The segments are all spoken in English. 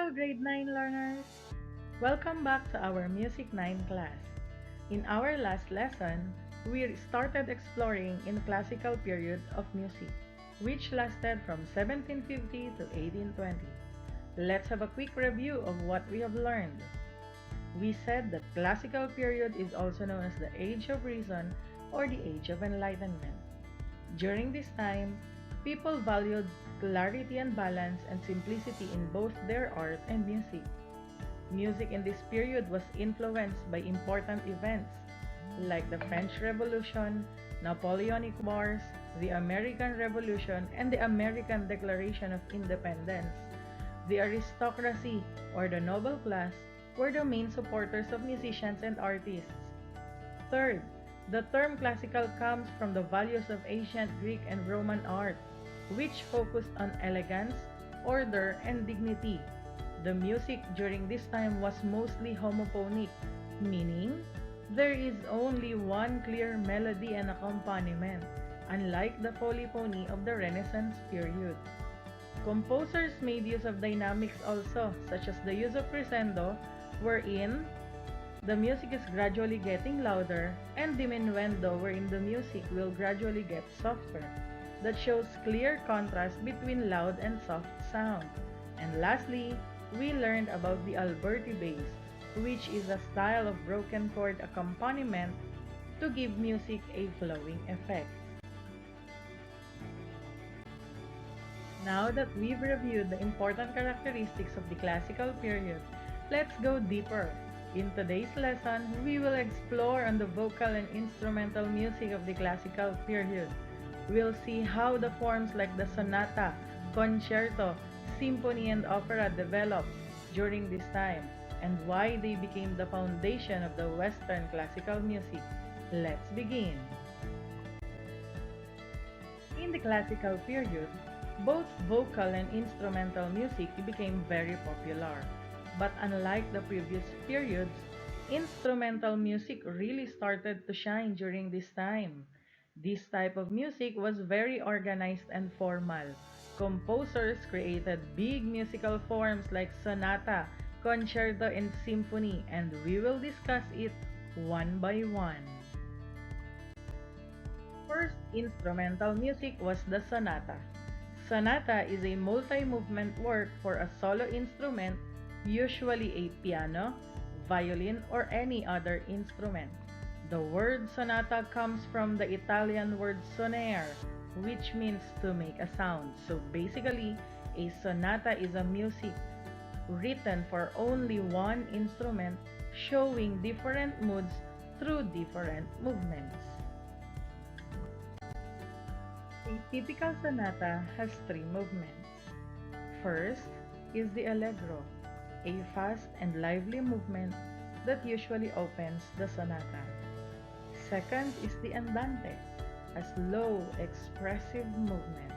Hello, grade 9 learners! Welcome back to our Music 9 class. In our last lesson, we started exploring in classical period of music, which lasted from 1750 to 1820. Let's have a quick review of what we have learned. We said that classical period is also known as the Age of Reason or the Age of Enlightenment. During this time, people valued clarity and balance and simplicity in both their art and music. Music in this period was influenced by important events like the French Revolution, Napoleonic Wars, the American Revolution, and the American Declaration of Independence. The aristocracy, or the noble class, were the main supporters of musicians and artists. Third, the term classical comes from the values of ancient Greek and Roman art, which focused on elegance, order, and dignity. The music during this time was mostly homophonic, meaning there is only one clear melody and accompaniment, unlike the polyphony of the Renaissance period. Composers made use of dynamics also, such as the use of crescendo, wherein the music is gradually getting louder, and diminuendo, wherein the music will gradually get softer. That shows clear contrast between loud and soft sound. And lastly, we learned about the Alberti bass, which is a style of broken chord accompaniment to give music a flowing effect. Now that we've reviewed the important characteristics of the classical period, let's go deeper. In today's lesson, we will explore on the vocal and instrumental music of the classical period. We'll see how the forms like the sonata, concerto, symphony, and opera developed during this time, and why they became the foundation of the Western classical music. Let's begin. In the classical period, both vocal and instrumental music became very popular. But unlike the previous periods, instrumental music really started to shine during this time. This type of music was very organized and formal. Composers created big musical forms like sonata, concerto, and symphony, and we will discuss it one by one. First instrumental music was the sonata. Sonata is a multi-movement work for a solo instrument, usually a piano, violin, or any other instrument. The word sonata comes from the Italian word sonare, which means to make a sound. So basically, a sonata is a music written for only one instrument, showing different moods through different movements. A typical sonata has three movements. First is the allegro, a fast and lively movement that usually opens the sonata. Second is the andante, a slow, expressive movement.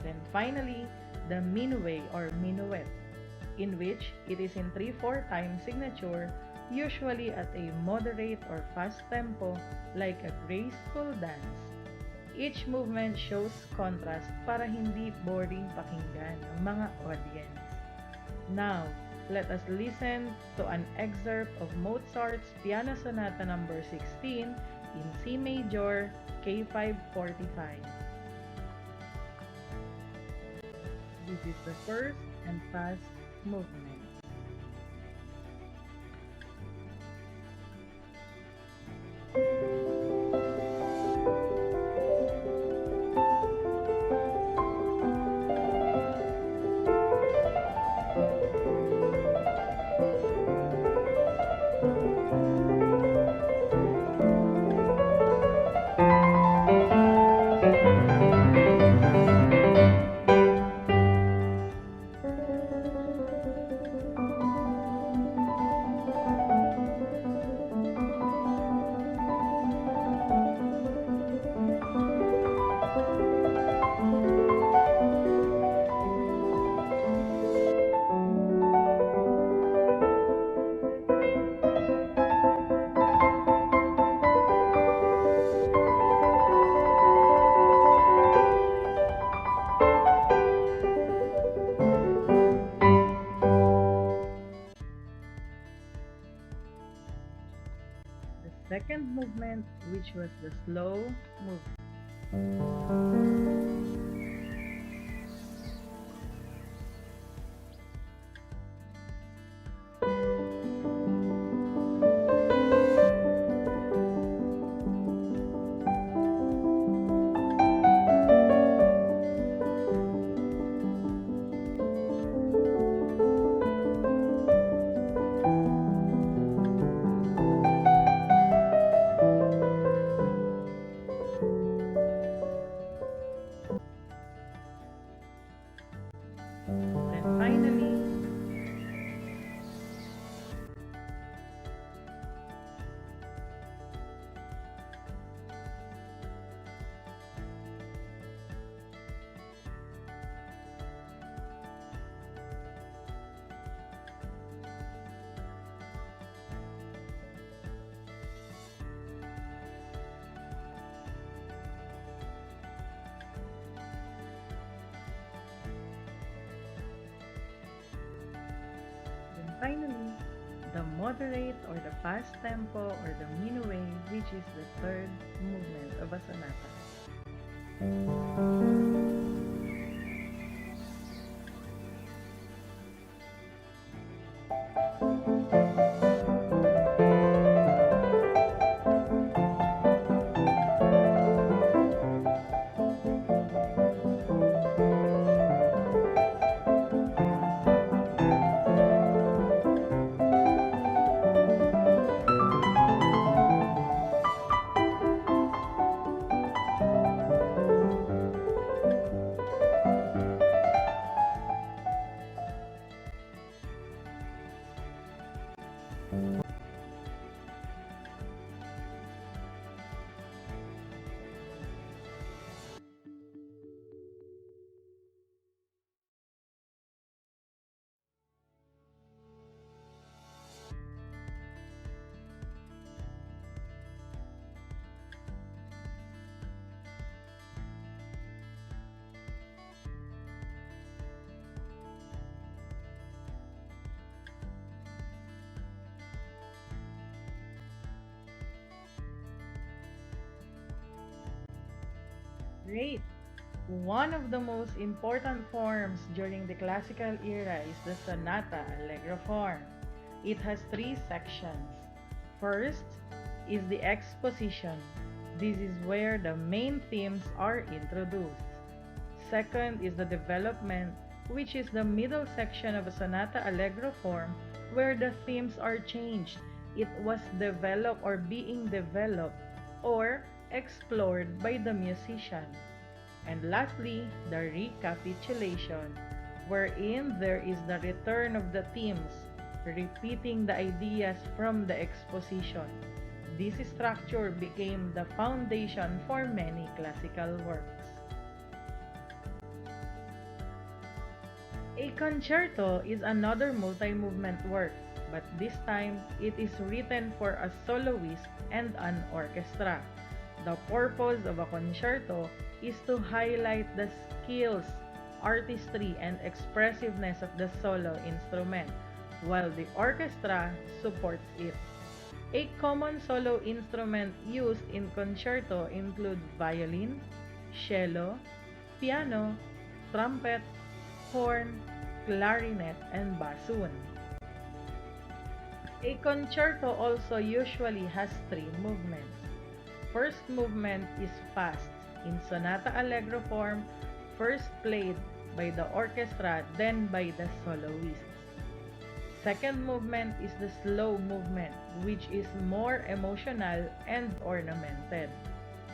Then finally, the minuet or minuet, in which it is in 3/4 time signature, usually at a moderate or fast tempo like a graceful dance. Each movement shows contrast para hindi boring pakinggan ng mga audience. Now, let us listen to an excerpt of Mozart's Piano Sonata No. 16 in C major, K545. This is the first and fast movement. second movement, which was the slow movement. Then finally, then finally, the moderate or the fast tempo or the minuet, which is the third movement of a sonata. Great! One of the most important forms during the classical era is the Sonata-allegro form. It has three sections. First is the exposition. This is where the main themes are introduced. Second is the development, which is the middle section of a Sonata-allegro form where the themes are changed. It was developed or being developed or explored by the musician. And lastly, the recapitulation, wherein there is the return of the themes, repeating the ideas from the exposition. This structure became the foundation for many classical works. A concerto is another multi-movement work, but this time it is written for a soloist and an orchestra. The purpose of a concerto is to highlight the skills, artistry, and expressiveness of the solo instrument, while the orchestra supports it. A common solo instrument used in concerto include violin, cello, piano, trumpet, horn, clarinet, and bassoon. A concerto also usually has three movements. First movement is fast, in sonata-allegro form, first played by the orchestra, then by the soloists. Second movement is the slow movement, which is more emotional and ornamented.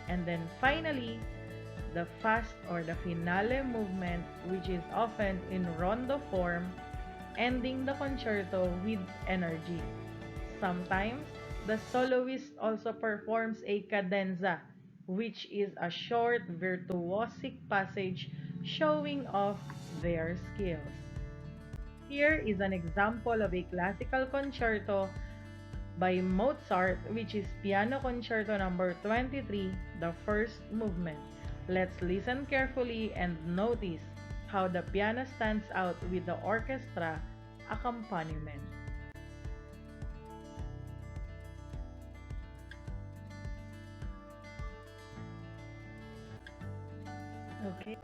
And then finally, the fast or the finale movement, which is often in rondo form, ending the concerto with energy. Sometimes, the soloist also performs a cadenza, which is a short virtuosic passage showing off their skills. Here is an example of a classical concerto by Mozart, which is Piano Concerto number 23, the first movement. Let's listen carefully and notice how the piano stands out with the orchestra accompaniment. Okay.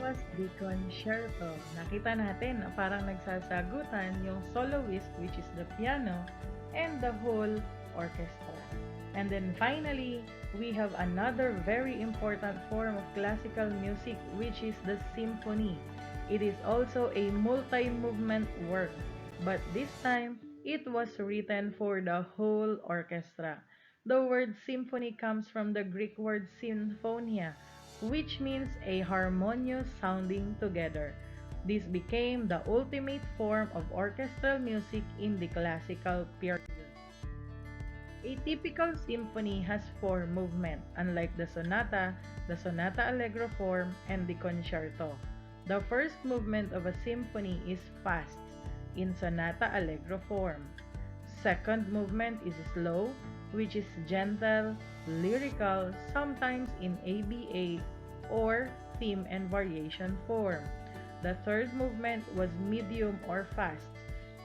was the concerto. Nakita natin na parang nagsasagutan yung soloist, which is the piano, and the whole orchestra. And then finally, we have another very important form of classical music, which is the symphony. It is also a multi-movement work, but this time, it was written for the whole orchestra. The word symphony comes from the Greek word symphonia, which means a harmonious sounding together. This became the ultimate form of orchestral music in the classical period. A typical symphony has four movements, unlike the sonata-allegro form, and the concerto. The first movement of a symphony is fast, in sonata-allegro form. Second movement is slow, which is gentle, lyrical, sometimes in ABA or theme and variation form. The third movement was medium or fast.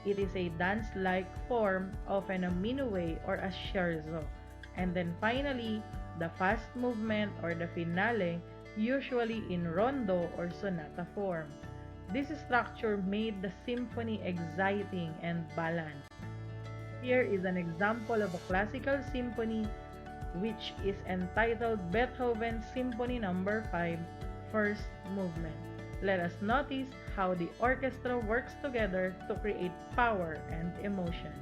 It is a dance-like form, often a minuet or a scherzo. And then finally, the fast movement or the finale, usually in rondo or sonata form. This structure made the symphony exciting and balanced. Here is an example of a classical symphony which is entitled Beethoven's Symphony No. 5, First Movement. Let us notice how the orchestra works together to create power and emotion.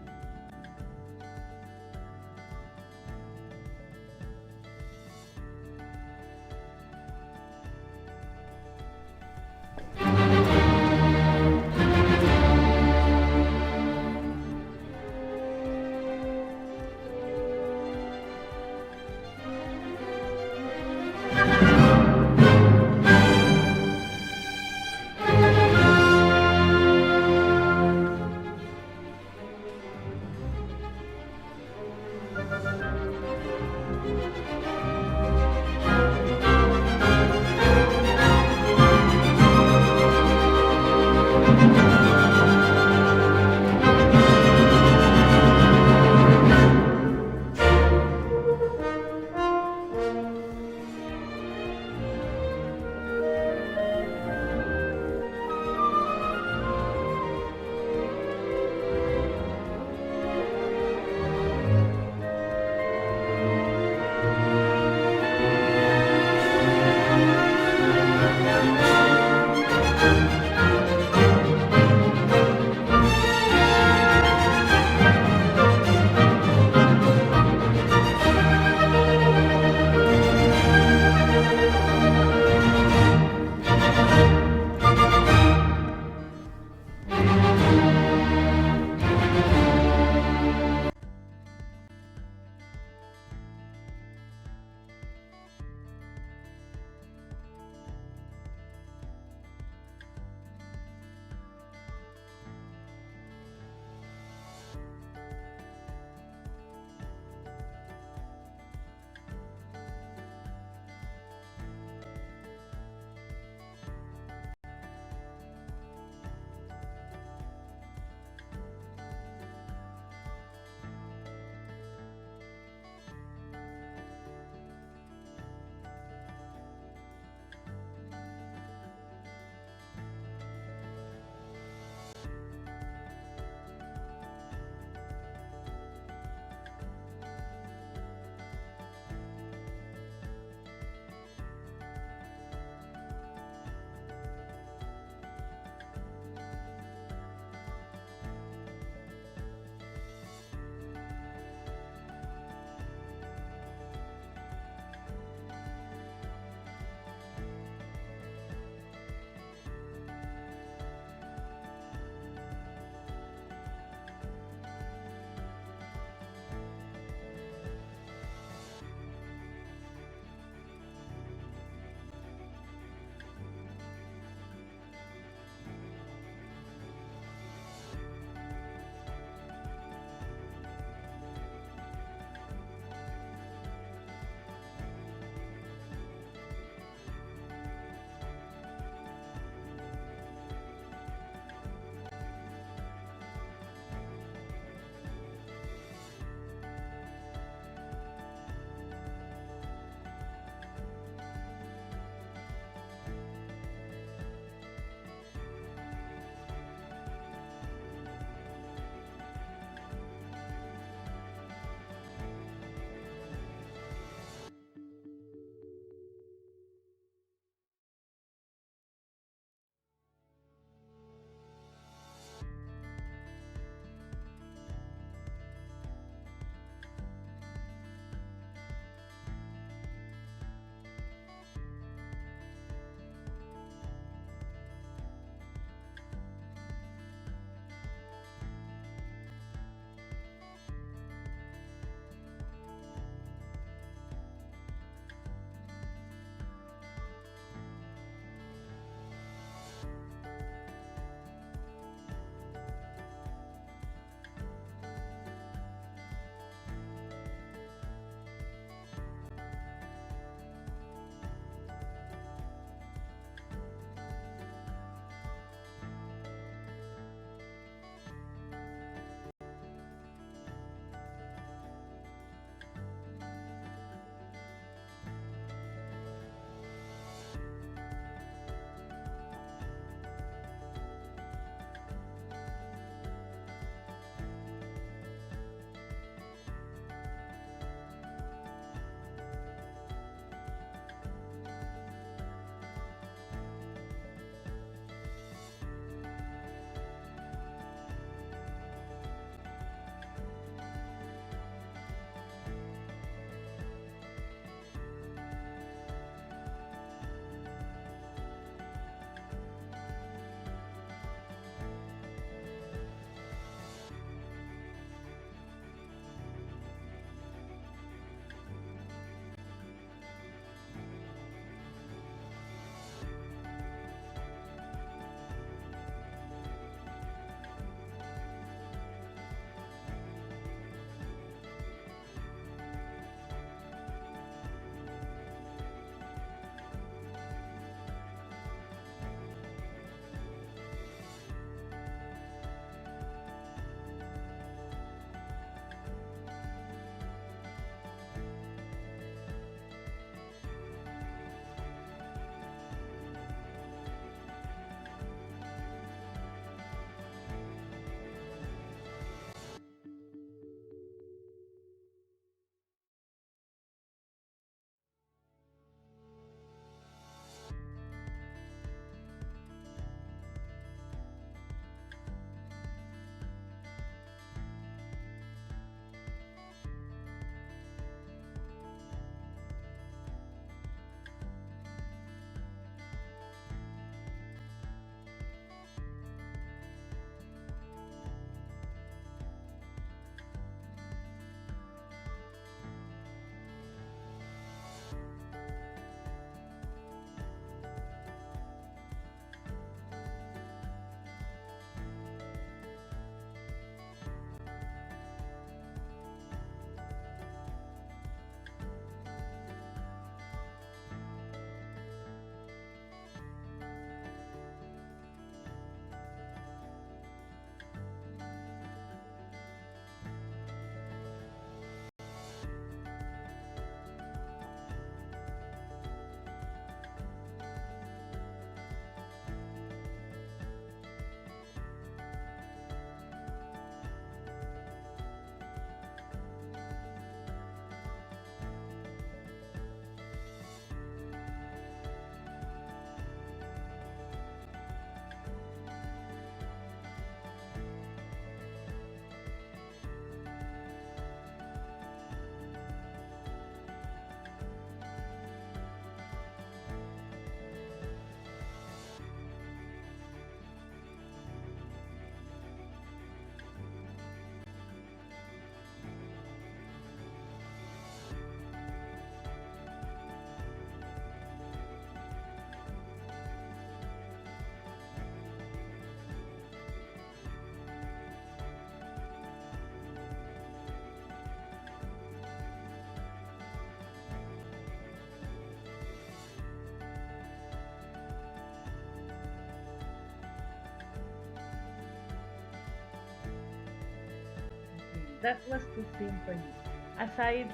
That was the symphony. Aside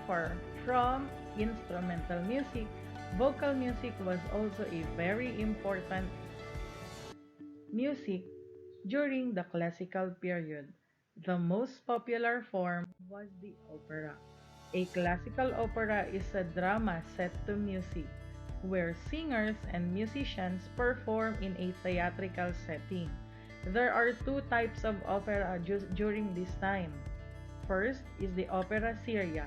from instrumental music, vocal music was also a very important music during the classical period. The most popular form was the opera. A classical opera is a drama set to music, where singers and musicians perform in a theatrical setting. There are two types of opera during this time. First is the opera seria,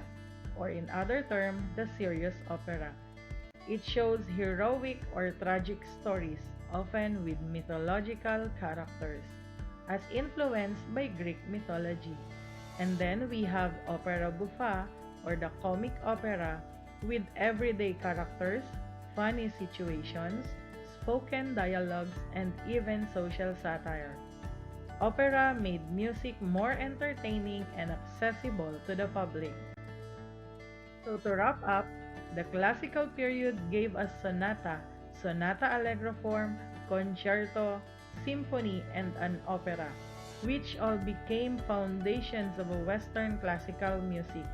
or in other term, the serious opera. It shows heroic or tragic stories, often with mythological characters, as influenced by Greek mythology. And then we have opera buffa, or the comic opera, with everyday characters, funny situations, spoken dialogues, and even social satire. Opera made music more entertaining and accessible to the public. So to wrap up, the classical period gave us sonata-allegro form, concerto, symphony, and an opera, which all became foundations of a Western classical music.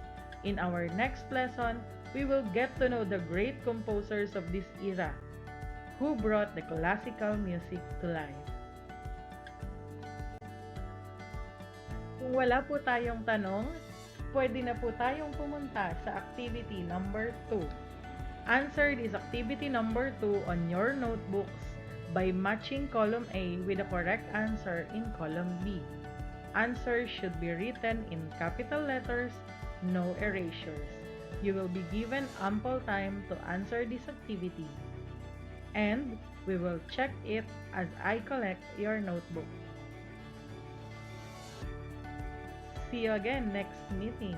In our next lesson, we will get to know the great composers of this era who brought the classical music to life. Kung wala po tayong tanong, pwede na po tayong pumunta sa activity number 2. Answer this activity number 2 on your notebooks by matching column A with the correct answer in column B. Answers should be written in capital letters, no erasures. You will be given ample time to answer this activity, and we will check it as I collect your notebook. See you again next meeting.